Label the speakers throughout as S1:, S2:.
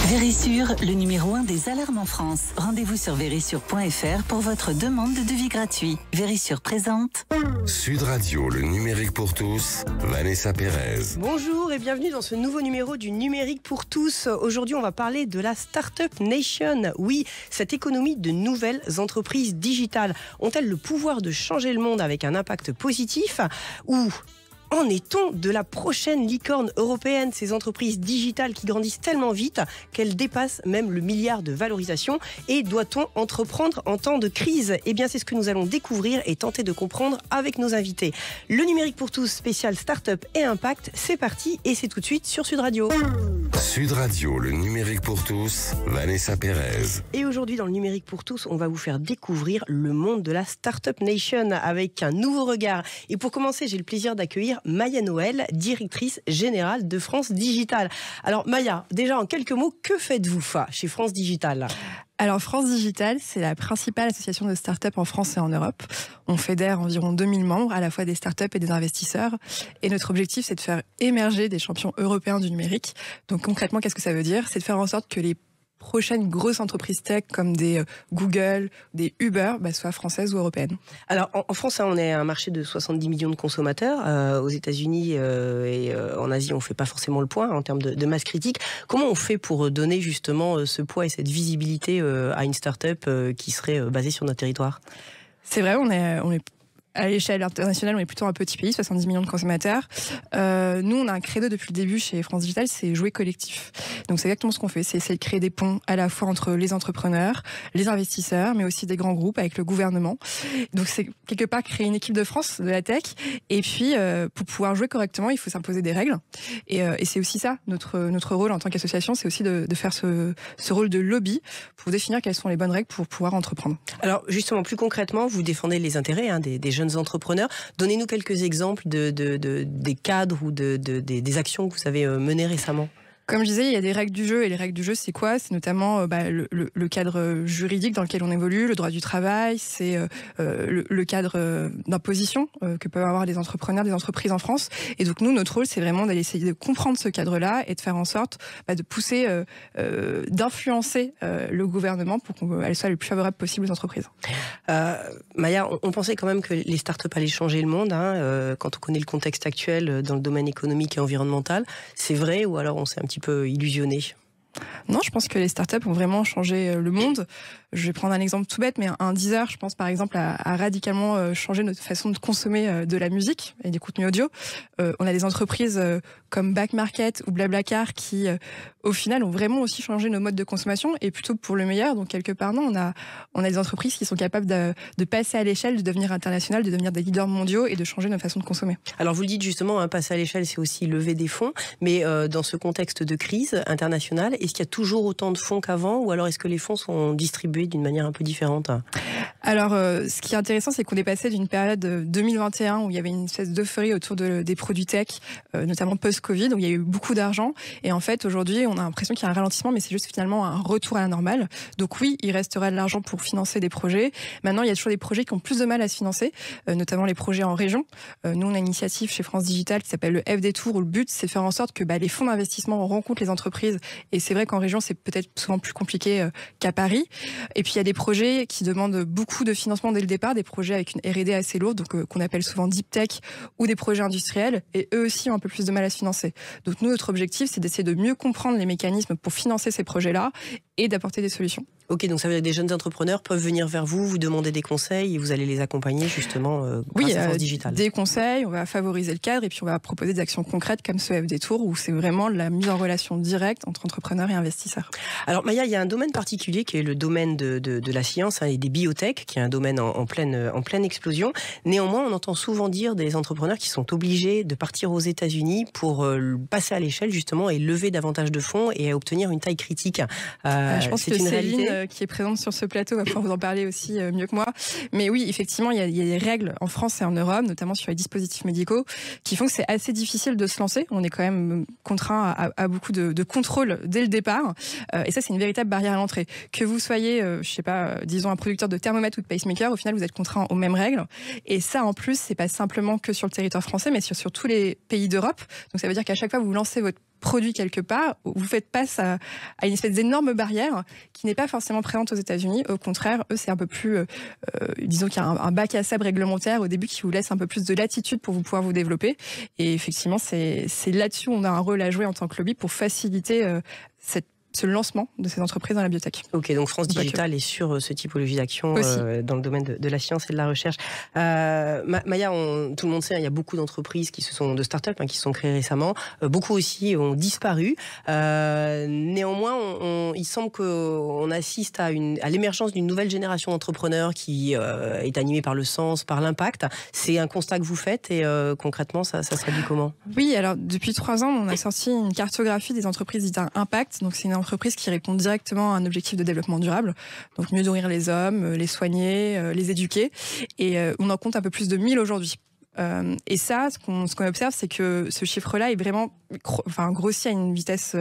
S1: Vérissure, le numéro 1 des alarmes en France. Rendez-vous sur vérissure.fr pour votre demande de devis gratuit. Vérissure présente.
S2: Sud Radio, le numérique pour tous, Vanessa Pérez.
S3: Bonjour et bienvenue dans ce nouveau numéro du numérique pour tous. Aujourd'hui, on va parler de la Startup Nation. Oui, cette économie de nouvelles entreprises digitales ont-elles le pouvoir de changer le monde avec un impact positif ou en est-on de la prochaine licorne européenne, ces entreprises digitales qui grandissent tellement vite qu'elles dépassent même le milliard de valorisation? Et doit-on entreprendre en temps de crise? Eh bien, c'est ce que nous allons découvrir et tenter de comprendre avec nos invités. Le numérique pour tous, spécial start-up et impact, c'est parti et c'est tout de suite sur Sud Radio.
S2: Sud Radio, le numérique pour tous, Vanessa Pérez.
S3: Et aujourd'hui, dans le numérique pour tous, on va vous faire découvrir le monde de la Startup Nation avec un nouveau regard. Et pour commencer, j'ai le plaisir d'accueillir Maya Noël, directrice générale de France Digital. Alors Maya, déjà en quelques mots, que faites-vous chez France Digital ?
S4: Alors France Digital, c'est la principale association de start-up en France et en Europe. On fédère environ 2000 membres, à la fois des start-up et des investisseurs. Et notre objectif, c'est de faire émerger des champions européens du numérique. Donc concrètement, qu'est-ce que ça veut dire ? C'est de faire en sorte que les prochaines grosses entreprises tech comme des Google, des Uber, soient françaises ou européennes.
S3: Alors en France, on est un marché de 70 millions de consommateurs. Aux États-Unis et en Asie, on ne fait pas forcément le point en termes de masse critique. Comment on fait pour donner justement ce poids et cette visibilité à une start-up qui serait basée sur notre territoire ?
S4: C'est vrai, on est à l'échelle internationale, on est plutôt un petit pays, 70 millions de consommateurs. Nous, on a un credo depuis le début chez France Digital, c'est jouer collectif. Donc c'est exactement ce qu'on fait, c'est essayer de créer des ponts à la fois entre les entrepreneurs, les investisseurs, mais aussi des grands groupes avec le gouvernement. Donc c'est quelque part créer une équipe de France de la tech. Et puis, pour pouvoir jouer correctement, il faut s'imposer des règles. Et c'est aussi ça, notre rôle en tant qu'association, c'est aussi de faire ce rôle de lobby pour définir quelles sont les bonnes règles pour pouvoir entreprendre.
S3: Alors justement, plus concrètement, vous défendez les intérêts des jeunes entrepreneurs. Donnez-nous quelques exemples des cadres ou des actions que vous avez menées récemment.
S4: Comme je disais, il y a des règles du jeu, et les règles du jeu, c'est quoi ? C'est notamment le cadre juridique dans lequel on évolue, le droit du travail, c'est le cadre d'imposition que peuvent avoir les entrepreneurs, des entreprises en France. Et donc nous, notre rôle, c'est vraiment d'aller essayer de comprendre ce cadre-là et de faire en sorte de pousser, d'influencer le gouvernement pour qu'elle soit le plus favorable possible aux entreprises.
S3: Maya, on pensait quand même que les startups allaient changer le monde, quand on connaît le contexte actuel dans le domaine économique et environnemental. C'est vrai ou alors on s'est un petit peu illusionné?
S4: Non, je pense que les startups ont vraiment changé le monde. Je vais prendre un exemple tout bête, mais un Deezer, je pense par exemple, a radicalement changé notre façon de consommer de la musique et des contenus audio. On a des entreprises comme Back Market ou Blablacar qui, au final, ont vraiment aussi changé nos modes de consommation et plutôt pour le meilleur. Donc quelque part, non, on a des entreprises qui sont capables de passer à l'échelle, de devenir internationales, de devenir des leaders mondiaux et de changer notre façon de consommer.
S3: Alors vous le dites justement, passer à l'échelle, c'est aussi lever des fonds, mais dans ce contexte de crise internationale, est-ce qu'il y a toujours autant de fonds qu'avant ou alors est-ce que les fonds sont distribués d'une manière un peu différente?
S4: Alors, ce qui est intéressant, c'est qu'on est passé d'une période 2021 où il y avait une espèce d'euphorie autour des produits tech, notamment post-Covid, où il y a eu beaucoup d'argent. Et en fait, aujourd'hui, on a l'impression qu'il y a un ralentissement, mais c'est juste finalement un retour à la normale. Donc oui, il restera de l'argent pour financer des projets. Maintenant, il y a toujours des projets qui ont plus de mal à se financer, notamment les projets en région. Nous, on a une initiative chez France Digital qui s'appelle le FD Tour, où le but, c'est de faire en sorte que les fonds d'investissement rencontrent les entreprises. Et c'est vrai qu'en région, c'est peut-être souvent plus compliqué qu'à Paris. Et puis, il y a des projets qui demandent beaucoup de financement dès le départ, des projets avec une R&D assez lourde, donc qu'on appelle souvent deep tech, ou des projets industriels, et eux aussi ont un peu plus de mal à se financer. Donc nous, notre objectif, c'est d'essayer de mieux comprendre les mécanismes pour financer ces projets-là et d'apporter des solutions.
S3: Ok, donc ça veut dire que des jeunes entrepreneurs peuvent venir vers vous, vous demander des conseils et vous allez les accompagner justement grâce à France Digital.
S4: Des conseils, on va favoriser le cadre et puis on va proposer des actions concrètes comme ce FD Tour où c'est vraiment la mise en relation directe entre entrepreneurs et investisseurs.
S3: Alors Maya, il y a un domaine particulier qui est le domaine de la science et des biotech, qui est un domaine en pleine explosion. Néanmoins, on entend souvent dire des entrepreneurs qui sont obligés de partir aux États-Unis pour passer à l'échelle justement et lever davantage de fonds et obtenir une taille critique.
S4: Je pense que Céline, qui est présente sur ce plateau, va pouvoir vous en parler aussi mieux que moi. Mais oui, effectivement, il y a des règles en France et en Europe, notamment sur les dispositifs médicaux, qui font que c'est assez difficile de se lancer. On est quand même contraint à beaucoup de contrôles dès le départ. Et ça, c'est une véritable barrière à l'entrée. Que vous soyez, je sais pas, disons un producteur de thermomètre ou de pacemaker, au final, vous êtes contraint aux mêmes règles. Et ça, en plus, c'est pas simplement que sur le territoire français, mais sur tous les pays d'Europe. Donc ça veut dire qu'à chaque fois que vous lancez votre produit quelque part, vous faites face à une espèce d'énorme barrière qui n'est pas forcément présente aux États-Unis. Au contraire, eux, c'est un peu plus, disons qu'il y a un bac à sable réglementaire au début qui vous laisse un peu plus de latitude pour vous pouvoir vous développer. Et effectivement, c'est là-dessus où on a un rôle à jouer en tant que lobby pour faciliter ce lancement de ces entreprises dans la biotech.
S3: Ok, donc France Digital est sur ce typologie d'action dans le domaine de la science et de la recherche. Maya, tout le monde sait, il y a beaucoup d'entreprises de start-up qui se sont créées récemment. Beaucoup aussi ont disparu. Néanmoins, il semble qu'on assiste à l'émergence d'une nouvelle génération d'entrepreneurs qui est animée par le sens, par l'impact. C'est un constat que vous faites et concrètement, ça se traduit comment ?
S4: Oui, alors depuis 3 ans, on a sorti une cartographie des entreprises dites à impact. Donc c'est une entreprise qui répond directement à un objectif de développement durable. Donc mieux nourrir les hommes, les soigner, les éduquer. Et on en compte un peu plus de 1000 aujourd'hui. Et ça, ce qu'on observe, c'est que ce chiffre-là est vraiment grossi à une vitesse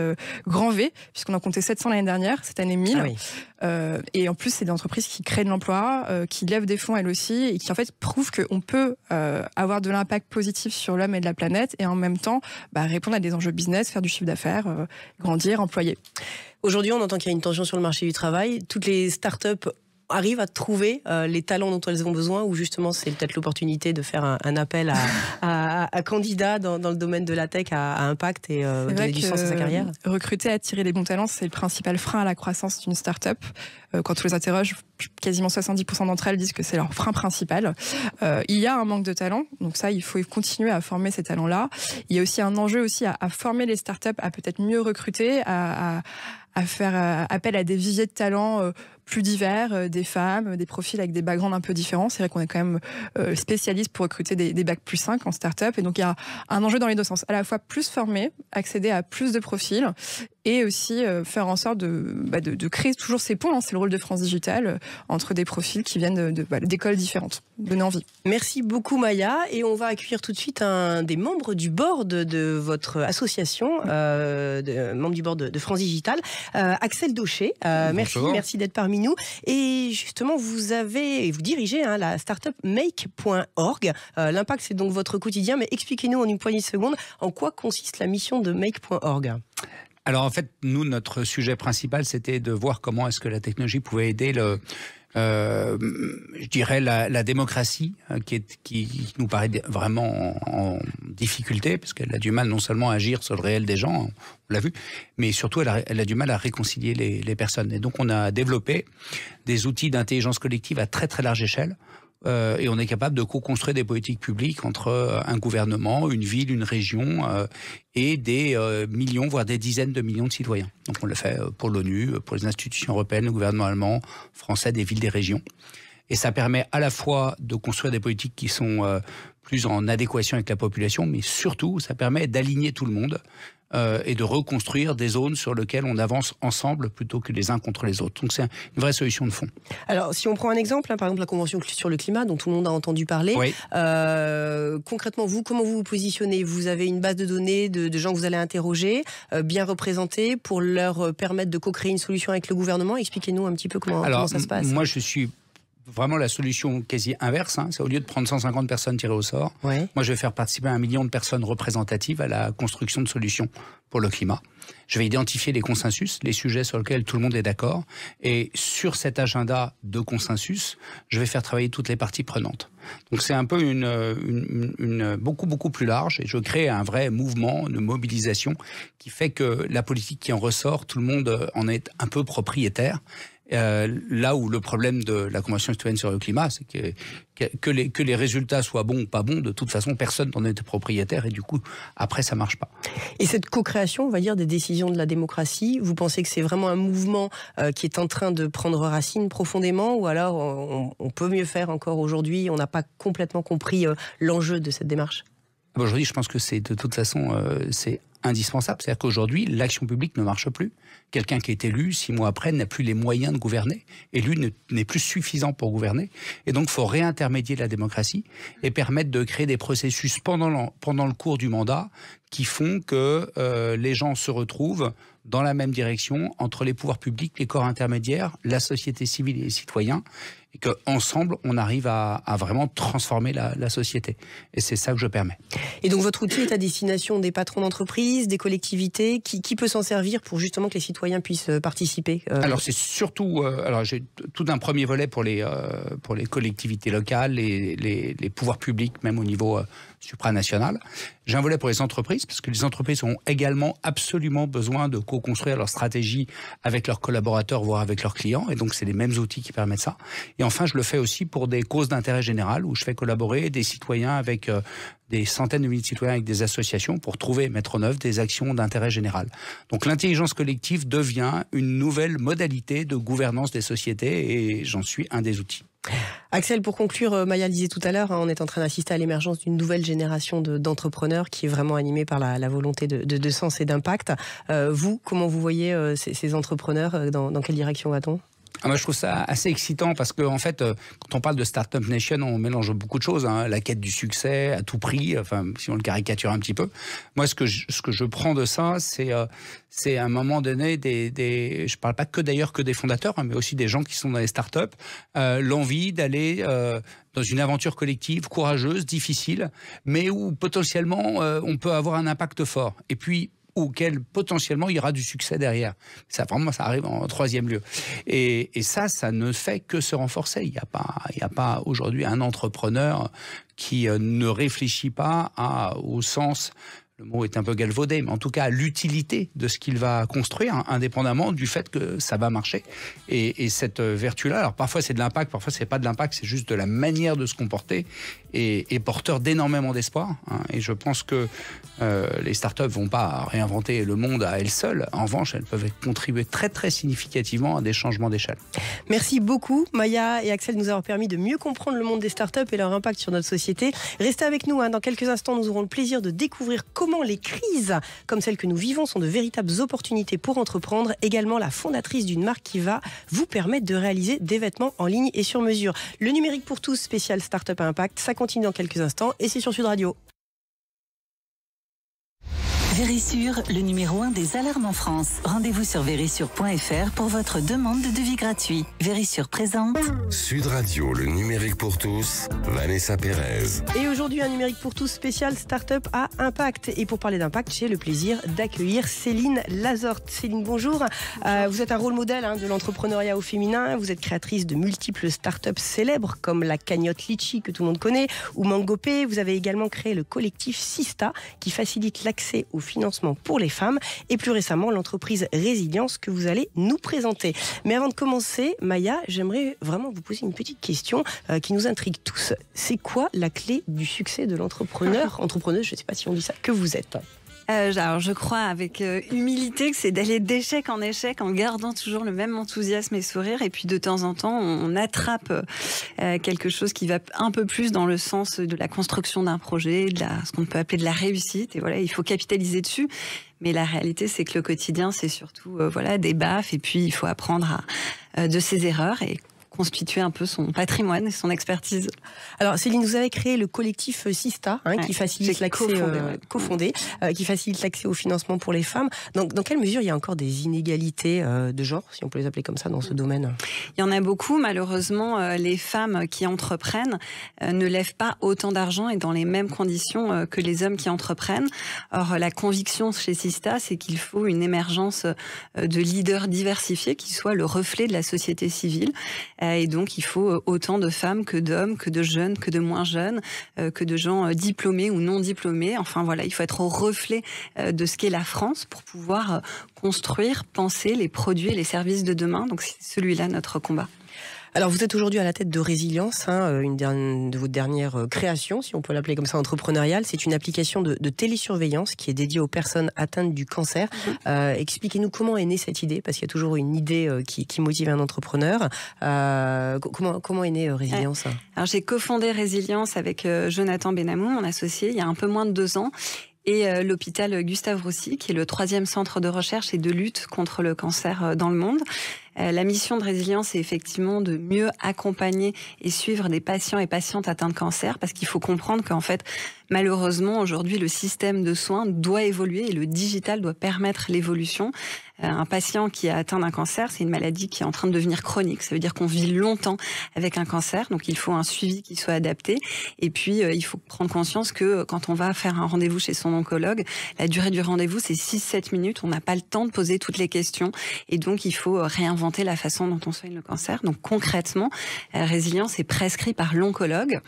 S4: grand V, puisqu'on en comptait 700 l'année dernière, cette année 1000. Ah oui. Et en plus, c'est des entreprises qui créent de l'emploi, qui lèvent des fonds elles aussi, et qui en fait prouvent qu'on peut avoir de l'impact positif sur l'homme et de la planète, et en même temps répondre à des enjeux business, faire du chiffre d'affaires, grandir, employer.
S3: Aujourd'hui, on entend qu'il y a une tension sur le marché du travail. Toutes les startups arrivent à trouver les talents dont elles ont besoin, ou justement c'est peut-être l'opportunité de faire un appel à candidats dans le domaine de la tech à impact et donner du sens à sa carrière.
S4: Recruter, attirer les bons talents, c'est le principal frein à la croissance d'une start-up. Quand on les interroge, quasiment 70% d'entre elles disent que c'est leur frein principal. Il y a un manque de talent, donc ça, il faut continuer à former ces talents-là. Il y a aussi un enjeu aussi à former les startups à peut-être mieux recruter, à faire appel à des viviers de talents plus divers, des femmes, des profils avec des backgrounds un peu différents. C'est vrai qu'on est quand même spécialiste pour recruter des bacs plus 5 en start-up. Et donc, il y a un enjeu dans les deux sens. À la fois plus former, accéder à plus de profils, et aussi faire en sorte de créer toujours ces ponts. C'est le rôle de France Digital, entre des profils qui viennent d'écoles différentes. Donner envie.
S3: Merci beaucoup, Maya. Et on va accueillir tout de suite un des membres du board de votre association, membre du board de France Digital, Axel Daucher. Merci d'être parmi nous. Et justement, vous dirigez la startup Make.org. L'impact, c'est donc votre quotidien, mais expliquez-nous en une poignée de secondes en quoi consiste la mission de Make.org.
S5: Alors en fait, nous, notre sujet principal, c'était de voir comment est-ce que la technologie pouvait aider je dirais la démocratie qui nous paraît vraiment en difficulté, parce qu'elle a du mal non seulement à agir sur le réel des gens, on l'a vu, mais surtout elle a du mal à réconcilier les personnes. Et donc on a développé des outils d'intelligence collective à très très large échelle. Et on est capable de co-construire des politiques publiques entre un gouvernement, une ville, une région et des millions, voire des dizaines de millions de citoyens. Donc on le fait pour l'ONU, pour les institutions européennes, le gouvernement allemand, français, des villes, des régions. Et ça permet à la fois de construire des politiques qui sont plus en adéquation avec la population, mais surtout ça permet d'aligner tout le monde et de reconstruire des zones sur lesquelles on avance ensemble plutôt que les uns contre les autres. Donc c'est une vraie solution de fond. Alors
S3: si on prend un exemple, par exemple la Convention sur le climat dont tout le monde a entendu parler, oui. Concrètement comment vous vous positionnez ? Vous avez une base de données de gens que vous allez interroger, bien représentés, pour leur permettre de co-créer une solution avec le gouvernement. Expliquez-nous un petit peu comment ça se passe.
S5: Moi je suis vraiment la solution quasi inverse, c'est au lieu de prendre 150 personnes tirées au sort, ouais. Moi je vais faire participer 1 million de personnes représentatives à la construction de solutions pour le climat. Je vais identifier les consensus, les sujets sur lesquels tout le monde est d'accord, et sur cet agenda de consensus, je vais faire travailler toutes les parties prenantes. Donc c'est un peu beaucoup plus large, et je crée un vrai mouvement de mobilisation qui fait que la politique qui en ressort, tout le monde en est un peu propriétaire. Là où le problème de la Convention citoyenne sur le climat, c'est que les résultats soient bons ou pas bons, de toute façon, personne n'en est propriétaire et du coup, après, ça marche pas.
S3: Et cette co-création, on va dire, des décisions de la démocratie, vous pensez que c'est vraiment un mouvement qui est en train de prendre racine profondément, ou alors on peut mieux faire encore aujourd'hui, on n'a pas complètement compris l'enjeu de cette démarche ?
S5: Aujourd'hui, je pense que c'est de toute façon, c'est indispensable. C'est-à-dire qu'aujourd'hui, l'action publique ne marche plus. Quelqu'un qui est élu, 6 mois après, n'a plus les moyens de gouverner. Élu n'est plus suffisant pour gouverner. Et donc, il faut réintermédier la démocratie et permettre de créer des processus pendant le cours du mandat qui font que les gens se retrouvent dans la même direction entre les pouvoirs publics, les corps intermédiaires, la société civile et les citoyens, et qu'ensemble, on arrive à vraiment transformer la société. Et c'est ça que je permets.
S3: Et donc, votre outil est à destination des patrons d'entreprise, entreprises, des collectivités, qui peut s'en servir pour justement que les citoyens puissent participer
S5: Alors c'est surtout, j'ai tout un premier volet pour les collectivités locales, les pouvoirs publics, même au niveau supranational. J'ai un volet pour les entreprises, parce que les entreprises ont également absolument besoin de co-construire leur stratégie avec leurs collaborateurs, voire avec leurs clients, et donc c'est les mêmes outils qui permettent ça. Et enfin, je le fais aussi pour des causes d'intérêt général, où je fais collaborer des citoyens avec des centaines de milliers de citoyens avec des associations pour trouver et mettre en œuvre des actions d'intérêt général. Donc l'intelligence collective devient une nouvelle modalité de gouvernance des sociétés, et j'en suis un des outils.
S3: Axel, pour conclure, Maya le disait tout à l'heure, on est en train d'assister à l'émergence d'une nouvelle génération d'entrepreneurs qui est vraiment animée par la volonté de sens et d'impact. Vous, comment vous voyez ces entrepreneurs, dans quelle direction va-t-on ?
S5: Moi, je trouve ça assez excitant parce que, en fait, quand on parle de Startup Nation, on mélange beaucoup de choses. La quête du succès à tout prix, enfin, si on le caricature un petit peu. Moi, ce que je prends de ça, c'est à un moment donné je parle pas que d'ailleurs que des fondateurs, mais aussi des gens qui sont dans les startups, l'envie d'aller dans une aventure collective courageuse, difficile, mais où potentiellement on peut avoir un impact fort. Et puis auquel potentiellement il y aura du succès derrière. Ça arrive en troisième lieu. Et ça ne fait que se renforcer. Il n'y a pas aujourd'hui un entrepreneur qui ne réfléchit pas au sens, le mot est un peu galvaudé, mais en tout cas à l'utilité de ce qu'il va construire, indépendamment du fait que ça va marcher. Et cette vertu-là, alors parfois c'est de l'impact, parfois c'est pas de l'impact, c'est juste de la manière de se comporter, et porteur d'énormément d'espoir. Et je pense que les startups vont pas réinventer le monde à elles seules. En revanche, elles peuvent contribuer très très significativement à des changements d'échelle.
S3: Merci beaucoup Maya et Axel de nous avoir permis de mieux comprendre le monde des startups et leur impact sur notre société. Restez avec nous, dans quelques instants nous aurons le plaisir de découvrir comment les crises comme celle que nous vivons sont de véritables opportunités pour entreprendre. Également la fondatrice d'une marque qui va vous permettre de réaliser des vêtements en ligne et sur mesure. Le numérique pour tous spécial Startup à Impact, ça continue dans quelques instants et c'est sur Sud Radio.
S1: Vérissure, le numéro 1 des alarmes en France. Rendez-vous sur vérissure.fr pour votre demande de devis gratuit. Vérissure présente.
S2: Sud Radio, le numérique pour tous, Vanessa Pérez.
S3: Et aujourd'hui, un numérique pour tous spécial Startup à Impact. Et pour parler d'impact, j'ai le plaisir d'accueillir Céline Lazorte. Céline, bonjour. Vous êtes un rôle modèle de l'entrepreneuriat au féminin. Vous êtes créatrice de multiples startups célèbres comme la cagnotte Litchi que tout le monde connaît ou Mangopé. Vous avez également créé le collectif Sista qui facilite l'accès au financement pour les femmes et plus récemment l'entreprise Résilience que vous allez nous présenter. Mais avant de commencer, Maya, j'aimerais vraiment vous poser une petite question qui nous intrigue tous. C'est quoi la clé du succès de entrepreneuse, je ne sais pas si on dit ça, que vous êtes ?
S6: Alors je crois avec humilité que c'est d'aller d'échec en échec en gardant toujours le même enthousiasme et sourire, et puis de temps en temps on attrape quelque chose qui va un peu plus dans le sens de la construction d'un projet, ce qu'on peut appeler de la réussite, et voilà, il faut capitaliser dessus. Mais la réalité, c'est que le quotidien, c'est surtout des baffes, et puis il faut apprendre de ses erreurs et constituer un peu son patrimoine et son expertise.
S3: Alors Céline, vous avez créé le collectif Sista qui facilite l'accès qui facilite l'accès au financement pour les femmes. Dans quelle mesure il y a encore des inégalités de genre, si on peut les appeler comme ça, dans ce domaine ?
S6: Il y en a beaucoup. Malheureusement, les femmes qui entreprennent ne lèvent pas autant d'argent et dans les mêmes conditions que les hommes qui entreprennent. Or, la conviction chez Sista, c'est qu'il faut une émergence de leaders diversifiés qui soient le reflet de la société civile. Et donc, il faut autant de femmes que d'hommes, que de jeunes, que de moins jeunes, que de gens diplômés ou non diplômés. Enfin, voilà, il faut être au reflet de ce qu'est la France pour pouvoir construire, penser les produits et les services de demain. Donc, c'est celui-là notre combat.
S3: Alors, vous êtes aujourd'hui à la tête de Résilience, une de vos dernières créations, si on peut l'appeler comme ça, entrepreneuriale. C'est une application de télésurveillance qui est dédiée aux personnes atteintes du cancer. Expliquez-nous comment est née cette idée, parce qu'il y a toujours une idée qui motive un entrepreneur. Comment est née Résilience ?
S6: Alors, j'ai cofondé Résilience avec Jonathan Benamou, mon associé, il y a un peu moins de 2 ans. Et l'hôpital Gustave Roussy, qui est le 3e centre de recherche et de lutte contre le cancer dans le monde. La mission de Résilience, c'est effectivement de mieux accompagner et suivre des patients et patientes atteints de cancer, parce qu'il faut comprendre qu'en fait, malheureusement, aujourd'hui, le système de soins doit évoluer et le digital doit permettre l'évolution. Un patient qui a atteint d'un cancer, c'est une maladie qui est en train de devenir chronique. Ça veut dire qu'on vit longtemps avec un cancer, donc il faut un suivi qui soit adapté. Et puis, il faut prendre conscience que quand on va faire un rendez-vous chez son oncologue, la durée du rendez-vous, c'est 6-7 minutes. On n'a pas le temps de poser toutes les questions. Et donc, il faut réinventer la façon dont on soigne le cancer. Donc, concrètement, Résilience est prescrit par l'oncologue.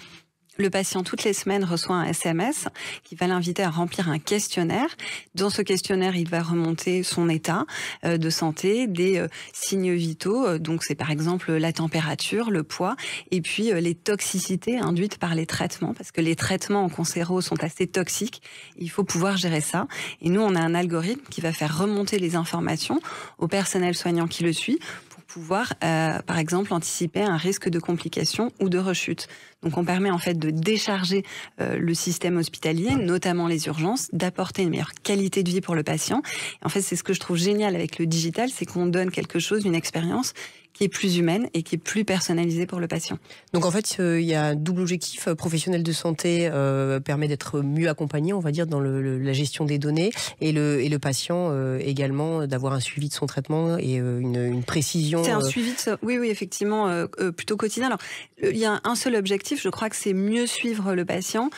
S6: Le patient, toutes les semaines, reçoit un SMS qui va l'inviter à remplir un questionnaire. Dans ce questionnaire, il va remonter son état de santé, des signes vitaux. Donc, c'est par exemple la température, le poids, et puis les toxicités induites par les traitements, parce que les traitements en cancéro sont assez toxiques. Il faut pouvoir gérer ça. Et nous, on a un algorithme qui va faire remonter les informations au personnel soignant qui le suit, pouvoir, par exemple, anticiper un risque de complications ou de rechute. Donc, on permet en fait de décharger le système hospitalier, notamment les urgences, d'apporter une meilleure qualité de vie pour le patient. Et en fait, c'est ce que je trouve génial avec le digital, c'est qu'on donne quelque chose, une expérience qui est plus humaine et qui est plus personnalisée pour le patient.
S3: Donc en fait, il y a un double objectif. Professionnel de santé permet d'être mieux accompagné, on va dire, dans la gestion des données, et le patient également d'avoir un suivi de son traitement et une précision.
S6: C'est un suivi oui, effectivement, plutôt quotidien. Alors, il y a un seul objectif, je crois que c'est mieux suivre le patient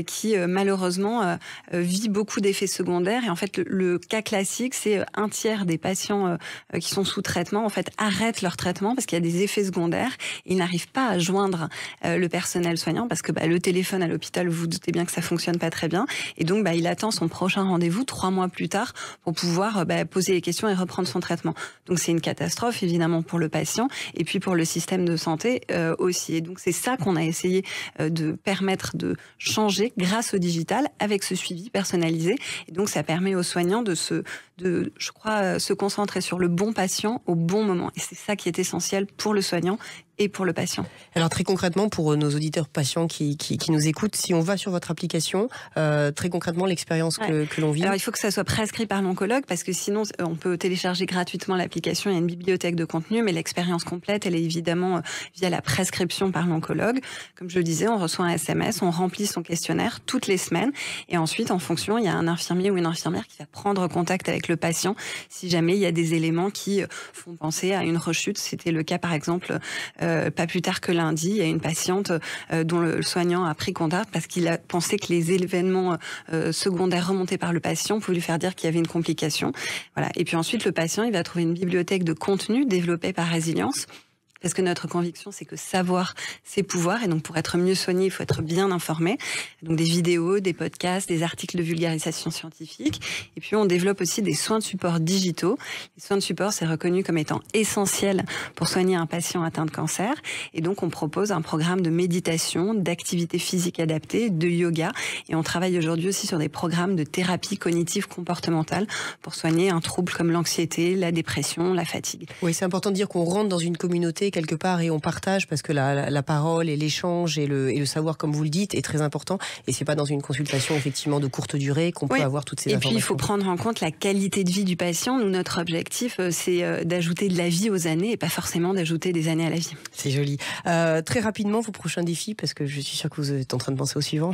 S6: qui malheureusement vit beaucoup d'effets secondaires. Et en fait, le cas classique, c'est un tiers des patients qui sont sous traitement, en fait, arrêtent leur traitement parce qu'il y a des effets secondaires. Ils n'arrivent pas à joindre le personnel soignant parce que le téléphone à l'hôpital, vous vous doutez bien que ça fonctionne pas très bien. Et donc, il attend son prochain rendez-vous 3 mois plus tard pour pouvoir poser les questions et reprendre son traitement. Donc, c'est une catastrophe, évidemment, pour le patient et puis pour le système de santé aussi. Et donc, c'est ça qu'on a essayé de permettre de changer grâce au digital avec ce suivi personnalisé. Et donc, ça permet aux soignants je crois, se concentrer sur le bon patient au bon moment. Et c'est ça qui est essentiel pour le soignant et pour le patient.
S3: Alors très concrètement, pour nos auditeurs patients qui nous écoutent, si on va sur votre application, très concrètement l'expérience que l'on vit.
S6: Alors il faut que ça soit prescrit par l'oncologue parce que sinon on peut télécharger gratuitement l'application, il y a une bibliothèque de contenu, mais l'expérience complète elle est évidemment via la prescription par l'oncologue. Comme je le disais, on reçoit un SMS, on remplit son questionnaire toutes les semaines et ensuite en fonction il y a un infirmier ou une infirmière qui va prendre contact avec le patient si jamais il y a des éléments qui font penser à une rechute. C'était le cas par exemple pas plus tard que lundi, il y a une patiente dont le soignant a pris contact parce qu'il a pensé que les événements secondaires remontés par le patient pouvaient lui faire dire qu'il y avait une complication. Voilà. Et puis ensuite, le patient, il va trouver une bibliothèque de contenu développée par Résilience. Parce que notre conviction, c'est que savoir, c'est pouvoir. Et donc, pour être mieux soigné, il faut être bien informé. Donc, des vidéos, des podcasts, des articles de vulgarisation scientifique. Et puis, on développe aussi des soins de support digitaux. Les soins de support, c'est reconnu comme étant essentiel pour soigner un patient atteint de cancer. Et donc, on propose un programme de méditation, d'activité physique adaptée, de yoga. Et on travaille aujourd'hui aussi sur des programmes de thérapie cognitive comportementale pour soigner un trouble comme l'anxiété, la dépression, la fatigue.
S3: Oui, c'est important de dire qu'on rentre dans une communauté quelque part et on partage parce que la parole et l'échange et le savoir, comme vous le dites, est très important et c'est pas dans une consultation effectivement de courte durée qu'on peut avoir toutes ces informations.
S6: Et puis il faut prendre en compte la qualité de vie du patient. Nous, notre objectif, c'est d'ajouter de la vie aux années et pas forcément d'ajouter des années à la vie.
S3: C'est joli. Très rapidement, vos prochains défis, parce que je suis sûre que vous êtes en train de penser au suivant.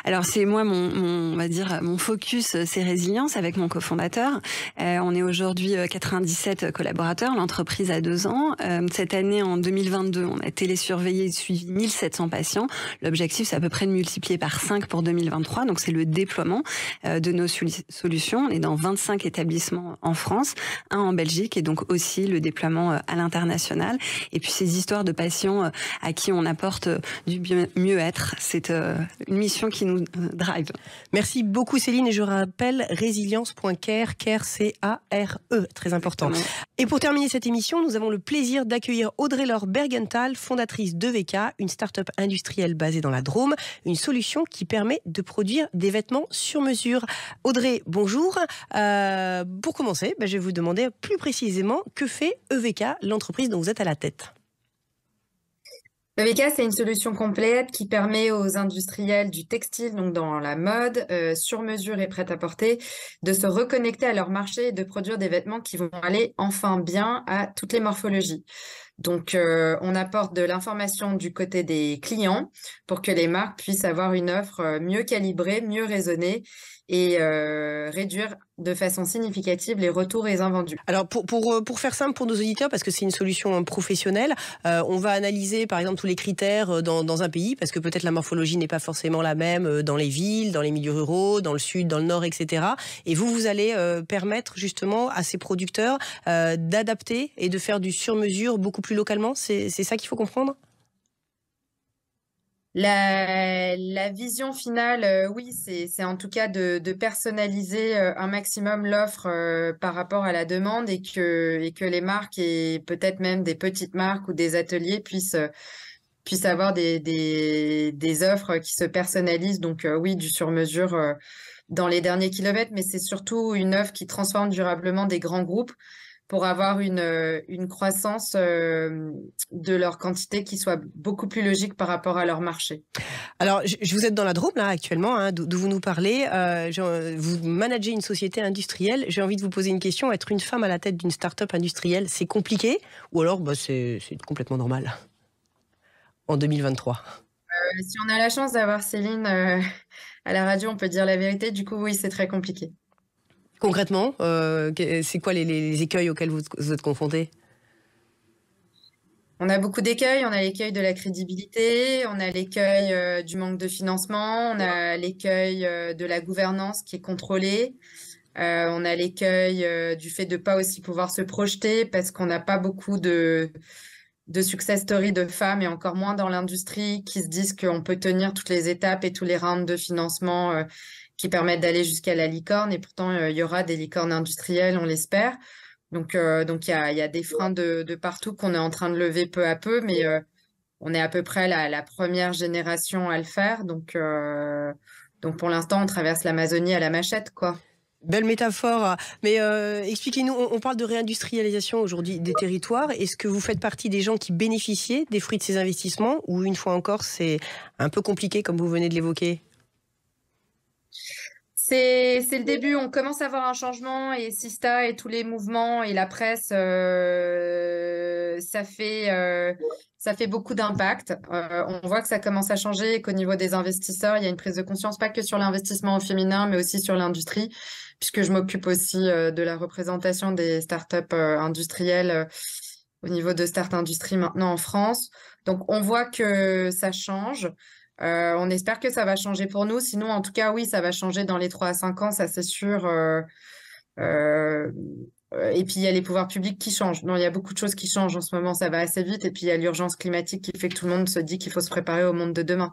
S6: Alors c'est moi, on va dire, mon focus, c'est Résilience avec mon cofondateur. On est aujourd'hui 97 collaborateurs. L'entreprise a 2 ans. Cette année, en 2022, on a télésurveillé et suivi 1700 patients. L'objectif, c'est à peu près de multiplier par 5 pour 2023. Donc, c'est le déploiement de nos solutions. On est dans 25 établissements en France, 1 en Belgique et donc aussi le déploiement à l'international. Et puis, ces histoires de patients à qui on apporte du mieux-être, c'est une mission qui nous drive.
S3: Merci beaucoup Céline et je rappelle résilience.care, care C-A-R-E, très important. Exactement. Et pour terminer cette émission, nous avons le plaisir d'accueillir Audrey-Laure Bergenthal, fondatrice d'EVK, une start-up industrielle basée dans la Drôme, une solution qui permet de produire des vêtements sur mesure. Audrey, bonjour. Pour commencer, je vais vous demander plus précisément que fait EVK, l'entreprise dont vous êtes à la tête.
S7: Eureca, c'est une solution complète qui permet aux industriels du textile, donc dans la mode, sur mesure et prêt-à-porter, de se reconnecter à leur marché et de produire des vêtements qui vont aller enfin bien à toutes les morphologies. Donc, on apporte de l'information du côté des clients pour que les marques puissent avoir une offre mieux calibrée, mieux raisonnée et réduire de façon significative les retours et les invendus.
S3: Alors pour faire simple pour nos auditeurs, parce que c'est une solution professionnelle, on va analyser par exemple tous les critères dans un pays, parce que peut-être la morphologie n'est pas forcément la même dans les villes, dans les milieux ruraux, dans le sud, dans le nord, etc. Et vous allez permettre justement à ces producteurs d'adapter et de faire du sur-mesure beaucoup plus localement. C'est ça qu'il faut comprendre ?
S7: La vision finale, oui, c'est en tout cas de personnaliser un maximum l'offre par rapport à la demande et que les marques et peut-être même des petites marques ou des ateliers puissent avoir des offres qui se personnalisent. Donc oui, du sur-mesure dans les derniers kilomètres, mais c'est surtout une offre qui transforme durablement des grands groupes pour avoir une croissance de leur quantité qui soit beaucoup plus logique par rapport à leur marché.
S3: Alors, vous êtes dans la Drôme, là, actuellement, hein, d'où vous nous parlez. Vous managez une société industrielle. J'ai envie de vous poser une question. Être une femme à la tête d'une start-up industrielle, c'est compliqué ou alors c'est complètement normal en 2023 ?
S7: Si on a la chance d'avoir Céline à la radio, on peut dire la vérité. Du coup, oui, c'est très compliqué.
S3: Concrètement, c'est quoi les écueils auxquels vous êtes confrontés ?
S7: On a beaucoup d'écueils. On a l'écueil de la crédibilité, on a l'écueil du manque de financement, on a l'écueil de la gouvernance qui est contrôlée, on a l'écueil du fait de ne pas aussi pouvoir se projeter parce qu'on n'a pas beaucoup de success story de femmes et encore moins dans l'industrie qui se disent qu'on peut tenir toutes les étapes et tous les rounds de financement qui permettent d'aller jusqu'à la licorne, et pourtant il y aura des licornes industrielles, on l'espère. Donc il y a des freins de partout qu'on est en train de lever peu à peu, mais on est à peu près la première génération à le faire. Donc pour l'instant, on traverse l'Amazonie à la machette, quoi.
S3: Belle métaphore, mais expliquez-nous, on parle de réindustrialisation aujourd'hui des territoires. Est-ce que vous faites partie des gens qui bénéficiaient des fruits de ces investissements, ou une fois encore, c'est un peu compliqué comme vous venez de l'évoquer ?
S7: C'est le début, on commence à voir un changement et Sista et tous les mouvements et la presse, ça fait beaucoup d'impact. On voit que ça commence à changer et qu'au niveau des investisseurs, il y a une prise de conscience, pas que sur l'investissement au féminin, mais aussi sur l'industrie, puisque je m'occupe aussi de la représentation des startups industrielles au niveau de Start Industrie maintenant en France. Donc, on voit que ça change. On espère que ça va changer pour nous. Sinon, en tout cas, oui, ça va changer dans les 3 à 5 ans, ça c'est sûr. Et puis, il y a les pouvoirs publics qui changent. Non, il y a beaucoup de choses qui changent en ce moment, ça va assez vite. Et puis, il y a l'urgence climatique qui fait que tout le monde se dit qu'il faut se préparer au monde de demain.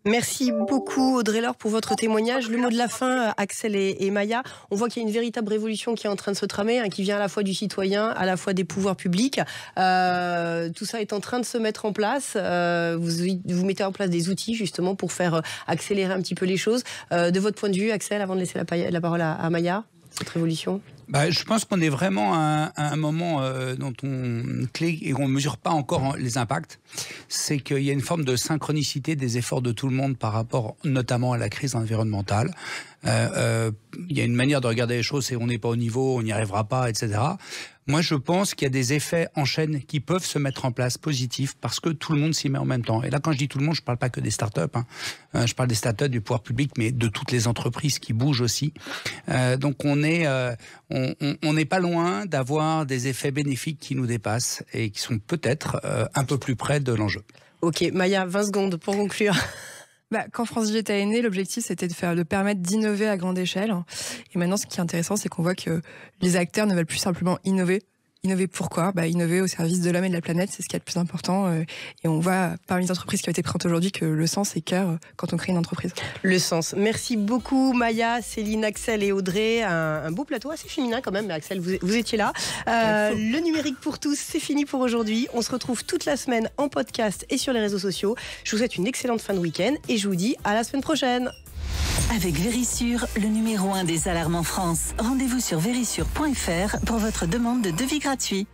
S3: Merci beaucoup, Audrey Laure, pour votre témoignage. Le mot de la fin, Axel et Maya. On voit qu'il y a une véritable révolution qui est en train de se tramer, hein, qui vient à la fois du citoyen, à la fois des pouvoirs publics. Tout ça est en train de se mettre en place. Vous mettez en place des outils, justement, pour faire accélérer un petit peu les choses. De votre point de vue, Axel, avant de laisser la parole à Maya, cette révolution ?
S5: Je pense qu'on est vraiment à un moment dont on clé et qu'on ne mesure pas encore les impacts. C'est qu'il y a une forme de synchronicité des efforts de tout le monde par rapport notamment à la crise environnementale. Il y a une manière de regarder les choses, c'est on n'est pas au niveau, on n'y arrivera pas, etc. Moi, je pense qu'il y a des effets en chaîne qui peuvent se mettre en place positifs parce que tout le monde s'y met en même temps. Et là, quand je dis tout le monde, je ne parle pas que des startups. Je parle des startups, du pouvoir public, mais de toutes les entreprises qui bougent aussi. Donc, on n'est pas loin d'avoir des effets bénéfiques qui nous dépassent et qui sont peut-être un peu plus près de l'enjeu.
S3: Ok, Maya, 20 secondes pour conclure.
S4: Quand France Digital est né, l'objectif c'était de permettre d'innover à grande échelle. Et maintenant, ce qui est intéressant, c'est qu'on voit que les acteurs ne veulent plus simplement innover. Innover pourquoi ? Innover au service de l'homme et de la planète, c'est ce qui est le plus important. Et on voit parmi les entreprises qui ont été présentes aujourd'hui que le sens est cœur quand on crée une entreprise.
S3: Le sens. Merci beaucoup Maya, Céline, Axel et Audrey. Un beau plateau assez féminin quand même. Axel, vous étiez là. Le numérique pour tous, c'est fini pour aujourd'hui. On se retrouve toute la semaine en podcast et sur les réseaux sociaux. Je vous souhaite une excellente fin de week-end et je vous dis à la semaine prochaine.
S1: Avec Vérissure, le numéro 1 des alarmes en France. Rendez-vous sur vérissure.fr pour votre demande de devis gratuit.